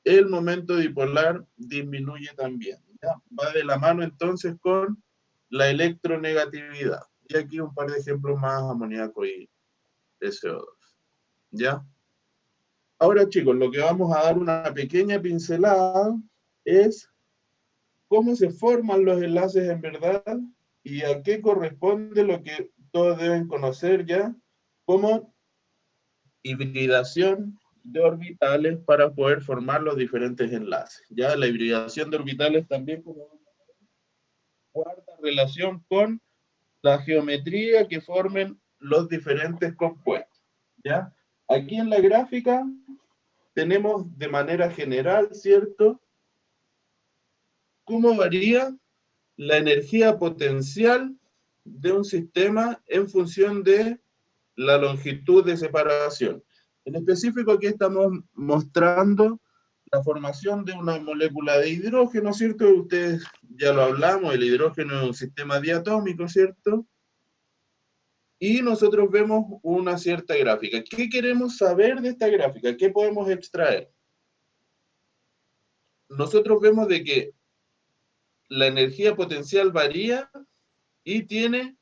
el momento dipolar disminuye también. ¿Ya? Va de la mano entonces con la electronegatividad. Y aquí un par de ejemplos más: amoníaco y SO2. ¿Ya? Ahora, chicos, lo que vamos a dar una pequeña pincelada es cómo se forman los enlaces en verdad y a qué corresponde lo que todos deben conocer ya como hibridación de orbitales para poder formar los diferentes enlaces. Ya la hibridación de orbitales también guarda relación con la geometría que formen los diferentes compuestos. ¿Ya? Aquí en la gráfica tenemos de manera general, ¿cierto?, cómo varía la energía potencial de un sistema en función de la longitud de separación. En específico, aquí estamos mostrando la formación de una molécula de hidrógeno, ¿cierto? Ustedes ya lo hablamos, el hidrógeno es un sistema diatómico, ¿cierto? Y nosotros vemos una cierta gráfica. ¿Qué queremos saber de esta gráfica? ¿Qué podemos extraer? Nosotros vemos de que la energía potencial varía y tiene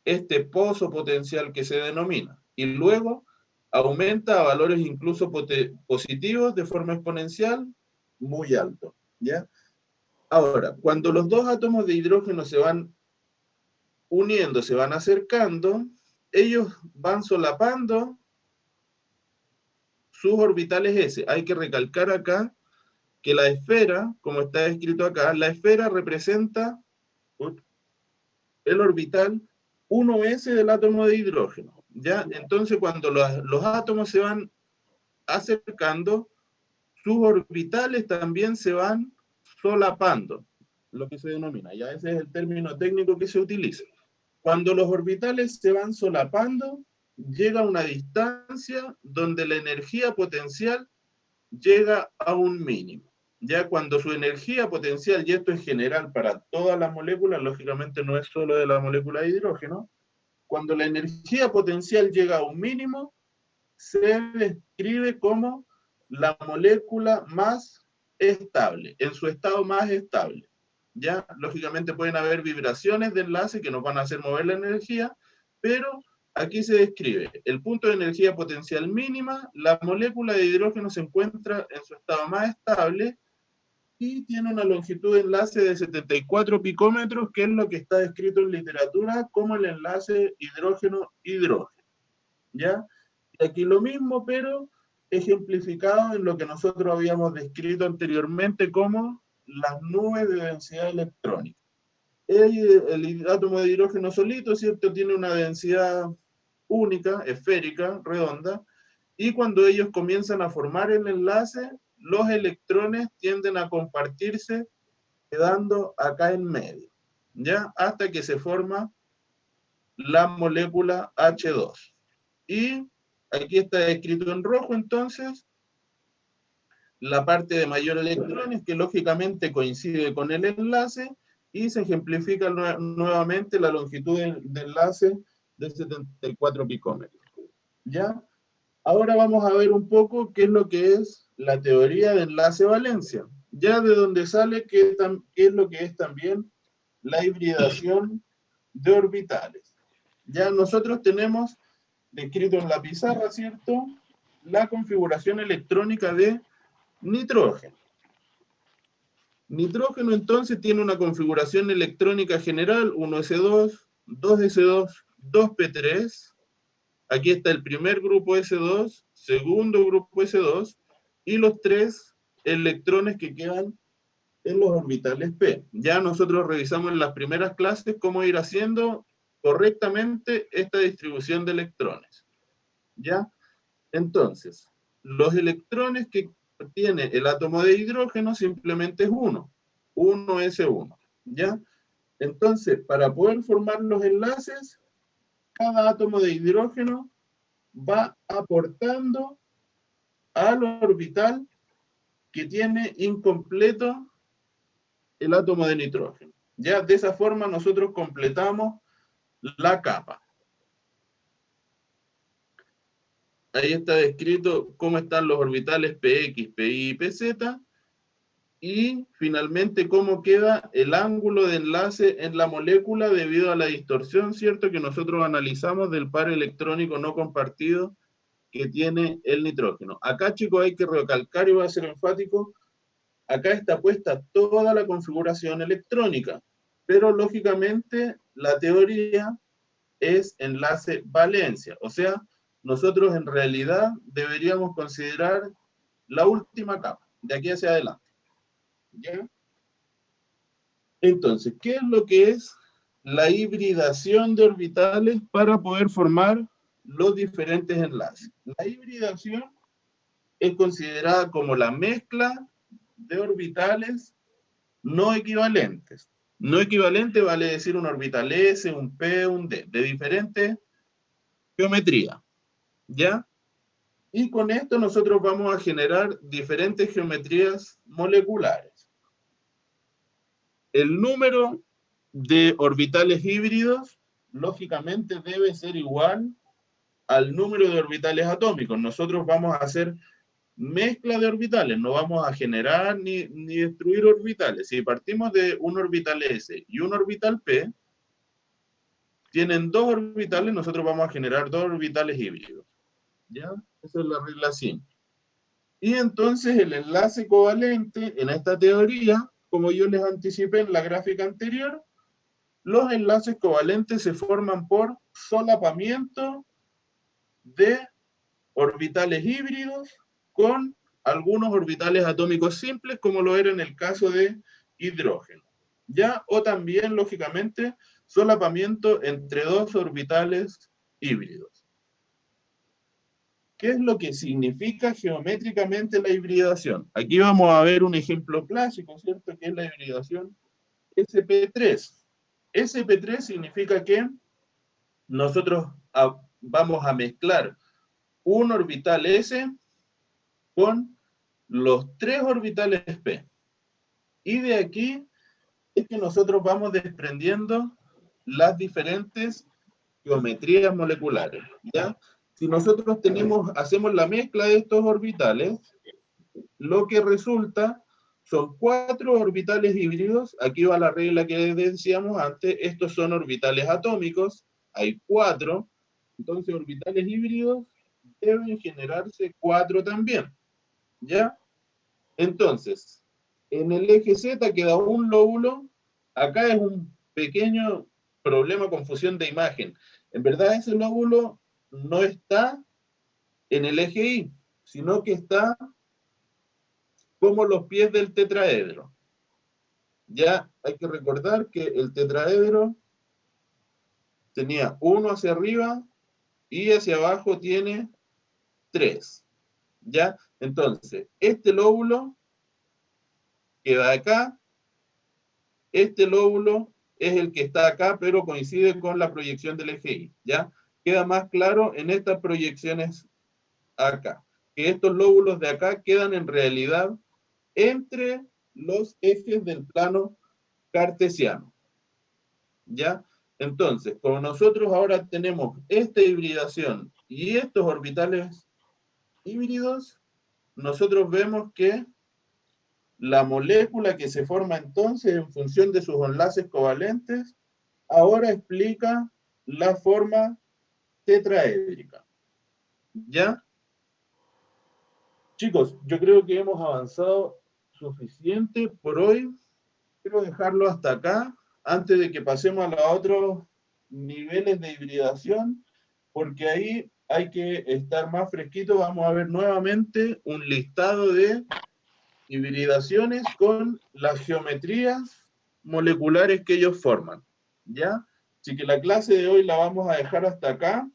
este pozo potencial que se denomina, y luego aumenta a valores incluso positivos de forma exponencial muy alto, ¿ya? Ahora, cuando los dos átomos de hidrógeno se van uniendo, se van acercando, ellos van solapando sus orbitales S. Hay que recalcar acá que la esfera, como está escrito acá, la esfera representa el orbital 1s del átomo de hidrógeno, ¿ya? Entonces, cuando los átomos se van acercando, sus orbitales también se van solapando, lo que se denomina, ya ese es el término técnico que se utiliza. Cuando los orbitales se van solapando, llega a una distancia donde la energía potencial llega a un mínimo. Ya cuando su energía potencial, y esto es general para todas las moléculas, lógicamente no es solo de la molécula de hidrógeno, cuando la energía potencial llega a un mínimo, se describe como la molécula más estable, en su estado más estable. Ya, lógicamente pueden haber vibraciones de enlace que nos van a hacer mover la energía, pero aquí se describe el punto de energía potencial mínima, la molécula de hidrógeno se encuentra en su estado más estable y tiene una longitud de enlace de 74 picómetros, que es lo que está descrito en literatura como el enlace hidrógeno-hidrógeno. ¿Ya? Y aquí lo mismo, pero ejemplificado en lo que nosotros habíamos descrito anteriormente como las nubes de densidad electrónica. El átomo de hidrógeno solito, ¿cierto?, tiene una densidad única, esférica, redonda, y cuando ellos comienzan a formar el enlace, los electrones tienden a compartirse, quedando acá en medio, ¿ya? Hasta que se forma la molécula H2. Y aquí está escrito en rojo, entonces, la parte de mayor electrones, que lógicamente coincide con el enlace, y se ejemplifica nuevamente la longitud de enlace de 74 picómetros. ¿Ya? Ahora vamos a ver un poco qué es lo que es la teoría de enlace-valencia, ya de donde sale qué es lo que es también la hibridación de orbitales. Ya nosotros tenemos descrito en la pizarra, ¿cierto?, la configuración electrónica de nitrógeno. Nitrógeno entonces tiene una configuración electrónica general, 1s2, 2s2, 2p3. Aquí está el primer grupo S2, segundo grupo S2, y los 3 electrones que quedan en los orbitales p. Ya nosotros revisamos en las primeras clases cómo ir haciendo correctamente esta distribución de electrones. ¿Ya? Entonces, los electrones que tiene el átomo de hidrógeno simplemente es 1, 1s1. ¿Ya? Entonces, para poder formar los enlaces, cada átomo de hidrógeno va aportando al orbital que tiene incompleto el átomo de nitrógeno. Ya de esa forma nosotros completamos la capa. Ahí está descrito cómo están los orbitales PX, PY y PZ, y finalmente cómo queda el ángulo de enlace en la molécula debido a la distorsión, ¿cierto?, que nosotros analizamos del par electrónico no compartido que tiene el nitrógeno. Acá, chicos, hay que recalcar y voy a ser enfático, acá está puesta toda la configuración electrónica, pero lógicamente la teoría es enlace valencia, o sea, nosotros en realidad deberíamos considerar la última capa, de aquí hacia adelante. ¿Ya? Entonces, ¿qué es lo que es la hibridación de orbitales para poder formar los diferentes enlaces? La hibridación es considerada como la mezcla de orbitales no equivalentes. No equivalente vale decir un orbital S, un P, un D, de diferente geometría. ¿Ya? Y con esto nosotros vamos a generar diferentes geometrías moleculares. El número de orbitales híbridos, lógicamente, debe ser igual al número de orbitales atómicos. Nosotros vamos a hacer mezcla de orbitales, no vamos a generar ni destruir orbitales. Si partimos de un orbital S y un orbital P, tienen dos orbitales, nosotros vamos a generar dos orbitales híbridos. ¿Ya? Esa es la regla simple. Y entonces el enlace covalente en esta teoría, como yo les anticipé en la gráfica anterior, los enlaces covalentes se forman por solapamiento de orbitales híbridos con algunos orbitales atómicos simples, como lo era en el caso de hidrógeno. ¿Ya? O también, lógicamente, solapamiento entre dos orbitales híbridos. ¿Qué es lo que significa geométricamente la hibridación? Aquí vamos a ver un ejemplo clásico, ¿cierto? Que es la hibridación sp3. sp3 significa que nosotros vamos a mezclar un orbital S con los tres orbitales P. Y de aquí es que nosotros vamos desprendiendo las diferentes geometrías moleculares, ¿ya? Si nosotros hacemos la mezcla de estos orbitales, lo que resulta son 4 orbitales híbridos. Aquí va la regla que decíamos antes, estos son orbitales atómicos, hay 4, entonces orbitales híbridos deben generarse 4 también, ¿ya? Entonces, en el eje Z queda un lóbulo, acá es un pequeño problema, confusión de imagen. En verdad ese lóbulo no está en el eje Y, sino que está como los pies del tetraedro. Ya hay que recordar que el tetraedro tenía 1 hacia arriba y hacia abajo tiene 3. ¿Ya? Entonces, este lóbulo queda acá, este lóbulo es el que está acá, pero coincide con la proyección del eje Y. ¿Ya? Queda más claro en estas proyecciones acá, que estos lóbulos de acá quedan en realidad entre los ejes del plano cartesiano. ¿Ya? Entonces, como nosotros ahora tenemos esta hibridación y estos orbitales híbridos, nosotros vemos que la molécula que se forma entonces en función de sus enlaces covalentes, ahora explica la forma tetraédrica. ¿Ya? Chicos, yo creo que hemos avanzado suficiente por hoy. Quiero dejarlo hasta acá, antes de que pasemos a los otros niveles de hibridación, porque ahí hay que estar más fresquito. Vamos a ver nuevamente un listado de hibridaciones con las geometrías moleculares que ellos forman, ¿ya? Así que la clase de hoy la vamos a dejar hasta acá.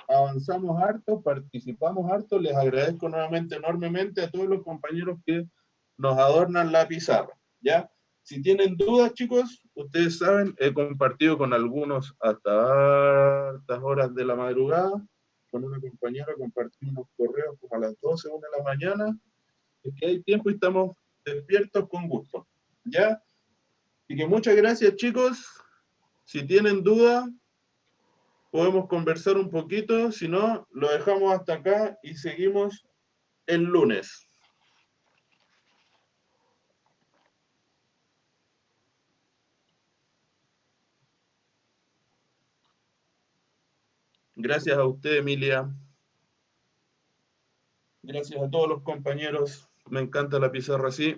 Avanzamos harto, participamos harto. Les agradezco nuevamente enormemente a todos los compañeros que nos adornan la pizarra, ¿ya? Si tienen dudas, chicos, ustedes saben, he compartido con algunos hasta altas horas de la madrugada. Con una compañera compartimos unos correos como a las 12, 1 de la mañana. Es que hay tiempo y estamos despiertos con gusto, ¿ya? Así que muchas gracias, chicos. Si tienen dudas, podemos conversar un poquito. Si no, lo dejamos hasta acá y seguimos el lunes. Gracias a usted, Emilia. Gracias a todos los compañeros. Me encanta la pizarra así.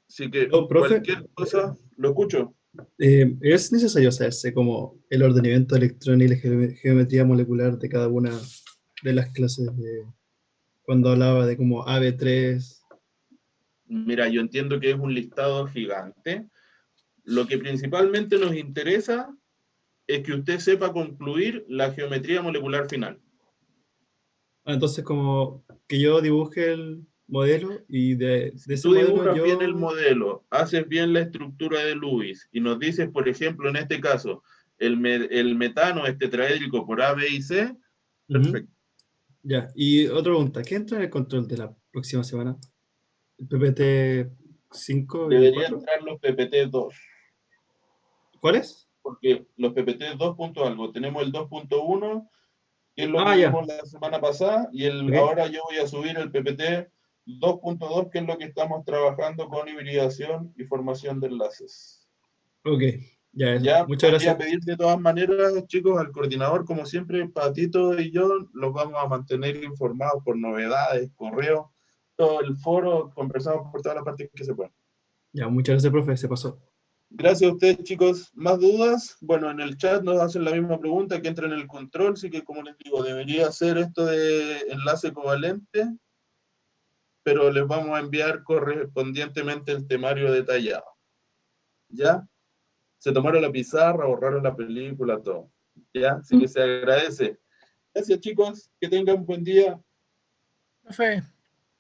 Así que Oh, profe, cualquier cosa, lo escucho. ¿es necesario saberse como el ordenamiento de electrones y la geometría molecular de cada una de las clases de cuando hablaba de como AB3? Mira, yo entiendo que es un listado gigante. Lo que principalmente nos interesa es que usted sepa concluir la geometría molecular final. Entonces, como que yo dibuje el modelo y de ese Tú modelo dibujas yo... bien el modelo, haces bien la estructura de Lewis y nos dices, por ejemplo, en este caso, el metano es tetraédrico por A, B y C, perfecto. Ya, y otra pregunta, ¿qué entra en el control de la próxima semana? ¿El PPT 5 y el Debería 4? entrar los PPT 2, ¿Cuáles? porque los PPT 2 punto algo, tenemos el 2.1, que es lo que Ah, ya. vimos la semana pasada, y Ok. ahora yo voy a subir el PPT 2.2, que es lo que estamos trabajando con hibridación y formación de enlaces. Ok, ya eso. Ya, Muchas podría gracias. pedir de todas maneras, chicos, al coordinador, como siempre, Patito y yo los vamos a mantener informados por novedades, correos, todo el foro, conversamos por todas las partes que se puedan. Ya, muchas gracias, profe, se pasó. Gracias a ustedes, chicos. ¿Más dudas? Bueno, en el chat nos hacen la misma pregunta, que entra en el control, así que como les digo, debería ser esto de enlace covalente, pero les vamos a enviar correspondientemente el temario detallado. ¿Ya? Se tomaron la pizarra, borraron la película, todo. ¿Ya? Así que se agradece. Gracias, chicos. Que tengan un buen día. Profe,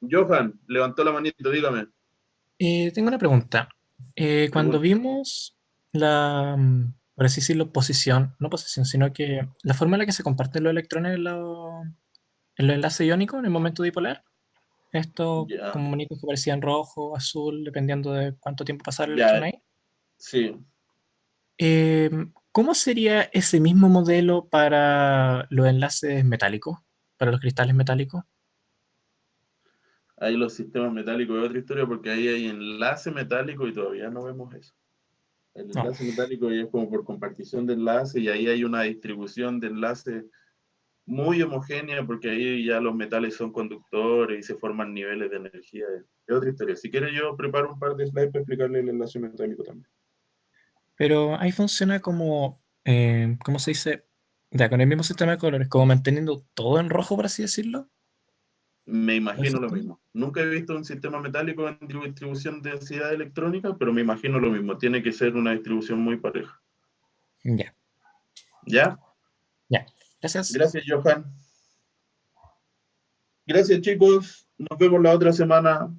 Johan, levantó la manito, dígame. tengo una pregunta. Cuando Pregunta. vimos la, por así decirlo, posición, no posición, sino que la forma en la que se comparten los electrones en los enlaces iónicos en el momento dipolar, estos Ya, como monitos que parecían rojo, azul, dependiendo de cuánto tiempo pasara el electrón ya, ahí. sí. ¿Cómo sería ese mismo modelo para los enlaces metálicos, para los cristales metálicos? Ahí los sistemas metálicos es otra historia, porque ahí hay enlace metálico y todavía no vemos eso. El No. enlace metálico ya es como por compartición de enlace, y ahí hay una distribución de enlaces muy homogénea, porque ahí ya los metales son conductores y se forman niveles de energía. Es otra historia. Si quieres, yo preparo un par de slides para explicarle el enlace metálico también. Pero ahí funciona como, ¿cómo se dice? Ya, con el mismo sistema de colores, como manteniendo todo en rojo, por así decirlo. Me ¿El imagino lo sistema? mismo. Nunca he visto un sistema metálico en distribución de densidad electrónica, pero me imagino lo mismo. Tiene que ser una distribución muy pareja. Ya, ¿Ya? ya. Gracias. Gracias, Johan. Gracias, chicos. Nos vemos la otra semana.